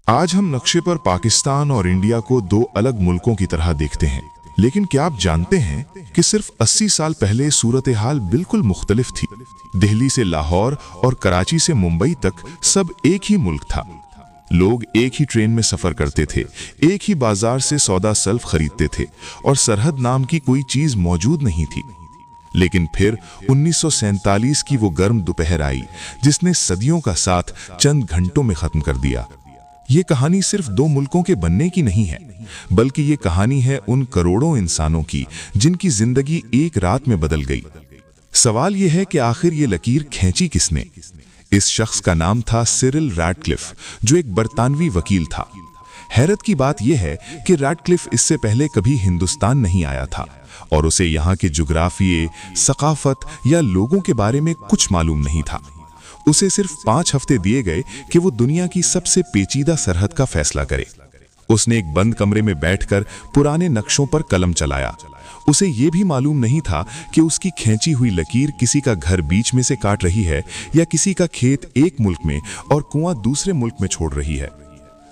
आज हम नक्शे पर पाकिस्तान और इंडिया को दो अलग मुल्कों की तरह देखते हैं, लेकिन क्या आप जानते हैं कि सिर्फ 80 साल पहले सूरत हाल बिल्कुल मुख्तलिफ थी। दिल्ली से लाहौर और कराची से मुंबई तक सब एक ही मुल्क था। लोग एक ही ट्रेन में सफर करते थे, एक ही बाजार से सौदा सल्फ खरीदते थे और सरहद नाम की कोई चीज मौजूद नहीं थी। लेकिन फिर 1947 की वो गर्म दोपहर आई जिसने सदियों का साथ चंद घंटों में खत्म कर दिया। ये कहानी सिर्फ दो मुल्कों के बनने की नहीं है, बल्कि ये कहानी है उन करोड़ों इंसानों की जिनकी जिंदगी एक रात में बदल गई। सवाल यह है कि आखिर ये लकीर खींची किसने? इस शख्स का नाम था सिरिल रैडक्लिफ, जो एक बरतानवी वकील था। हैरत की बात यह है कि रैडक्लिफ इससे पहले कभी हिंदुस्तान नहीं आया था और उसे यहाँ के जुग्राफिये, सकाफत या लोगों के बारे में कुछ मालूम नहीं था। उसे सिर्फ 5 हफ्ते दिए गए कि वो दुनिया की सबसे पेचीदा सरहद का फैसला करे। उसने एक बंद कमरे में बैठकर पुराने नक्शों पर कलम चलाया। उसे ये भी मालूम नहीं था कि उसकी खींची हुई लकीर किसी का घर बीच में से काट रही है या किसी का खेत एक मुल्क में और कुआं दूसरे मुल्क में छोड़ रही है।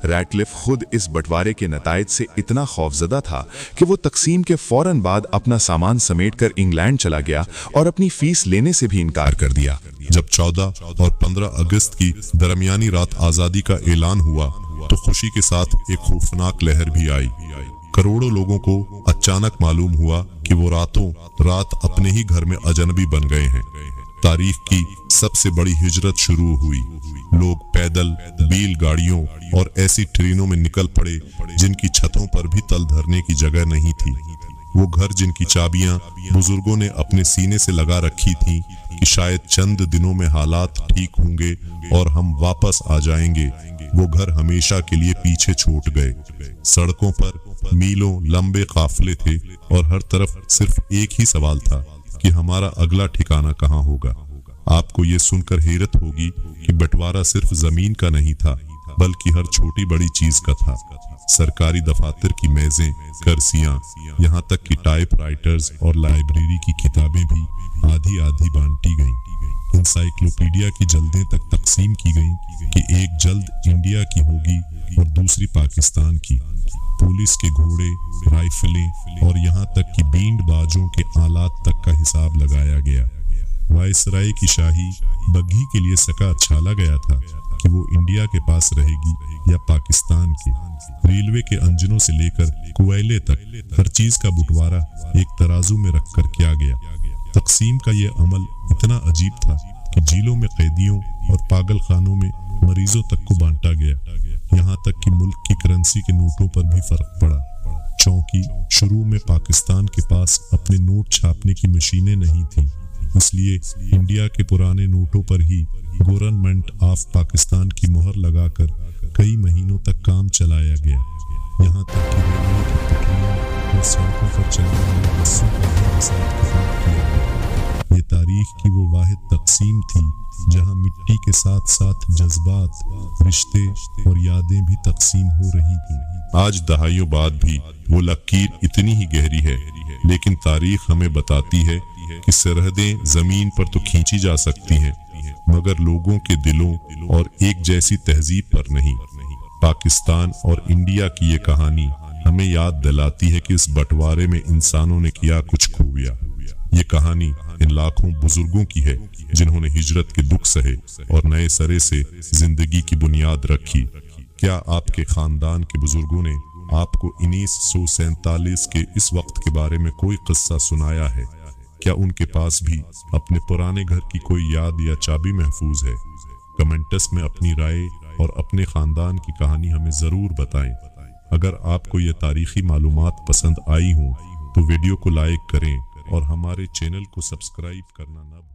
रैडक्लिफ खुद इस बंटवारे के नतायज से इतना खौफजदा था कि वो तकसीम के फौरन बाद अपना सामान समेटकर इंग्लैंड चला गया और अपनी फीस लेने से भी इनकार कर दिया। जब 14 और 15 अगस्त की दरमियानी रात आजादी का ऐलान हुआ तो खुशी के साथ एक खौफनाक लहर भी आई। करोड़ों लोगों को अचानक मालूम हुआ कि वो रातों रात अपने ही घर में अजनबी बन गए हैं। तारीख की सबसे बड़ी हिजरत शुरू हुई। लोग पैदल, बैलगाड़ियों और ऐसी ट्रेनों में निकल पड़े जिनकी छतों पर भी तल धरने की जगह नहीं थी। वो घर जिनकी चाबियां बुजुर्गों ने अपने सीने से लगा रखी थीं कि शायद चंद दिनों में हालात ठीक होंगे और हम वापस आ जाएंगे, वो घर हमेशा के लिए पीछे छूट गए। सड़कों पर मीलों लंबे काफिले थे और हर तरफ सिर्फ एक ही सवाल था कि हमारा अगला ठिकाना कहाँ होगा। आपको ये सुनकर हैरत होगी कि बंटवारा सिर्फ जमीन का नहीं था, बल्कि हर छोटी बड़ी चीज का था। सरकारी दफातर की मेजें, कुर्सियां, यहाँ तक कि टाइपराइटर्स और लाइब्रेरी की किताबें भी आधी आधी बांटी गईं। इंसाइक्लोपीडिया की जल्दें तक तकसीम की गईं कि एक जल्द इंडिया की होगी और दूसरी पाकिस्तान की। पुलिस के घोड़े, राइफलें और यहाँ तक कि बींड बाजों के आलात तक का हिसाब लगाया गया। वायसराय की शाही बग्घी के लिए सका छाला गया था कि वो इंडिया के पास रहेगी या पाकिस्तान के। रेलवे के इंजनों से लेकर कोयले तक हर चीज का बंटवारा एक तराजू में रखकर किया गया। तकसीम का ये अमल इतना अजीब था कि जेलों में कैदियों और पागल खानों में मरीजों तक को बांटा गया। यहाँ तक कि मुल्क की करेंसी के नोटों पर भी फर्क पड़ा। चूंकि शुरू में पाकिस्तान के पास अपने नोट छापने की मशीनें नहीं थी, इसलिए इंडिया के पुराने नोटों पर ही गवर्नमेंट ऑफ पाकिस्तान की मुहर लगाकर कई महीनों तक काम चलाया गया। यहाँ तक कि रेलवे की पटरियों और सड़कों पर चलने वाले बसों का भी हिसाब किताब किया गया। ये तारीख की वो वाहिद तकसीम थी जहाँ मिट्टी के साथ साथ जज्बात, रिश्ते और यादें भी तकसीम हो रही थी। आज दहाइयों बाद भी वो लकीर इतनी ही गहरी है, लेकिन तारीख हमें बताती है कि सरहदें जमीन पर तो खींची जा सकती हैं, मगर लोगों के दिलों और एक जैसी तहजीब पर नहीं। पाकिस्तान और इंडिया की ये कहानी हमें याद दिलाती है कि इस बंटवारे में इंसानों ने किया कुछ खूबिया। ये कहानी इन लाखों बुजुर्गों की है जिन्होंने हिजरत के दुख सहे और नए सरे से जिंदगी की बुनियाद रखी। क्या आपके खानदान के बुजुर्गों ने आपको 1947 के इस वक्त के बारे में कोई किस्सा सुनाया है? क्या उनके पास भी अपने पुराने घर की कोई याद या चाबी महफूज है? कमेंट्स में अपनी राय और अपने खानदान की कहानी हमें जरूर बताएं। अगर आपको ये तारीखी मालूमात पसंद आई हो तो वीडियो को लाइक करें और हमारे चैनल को सब्सक्राइब करना ना भूलें।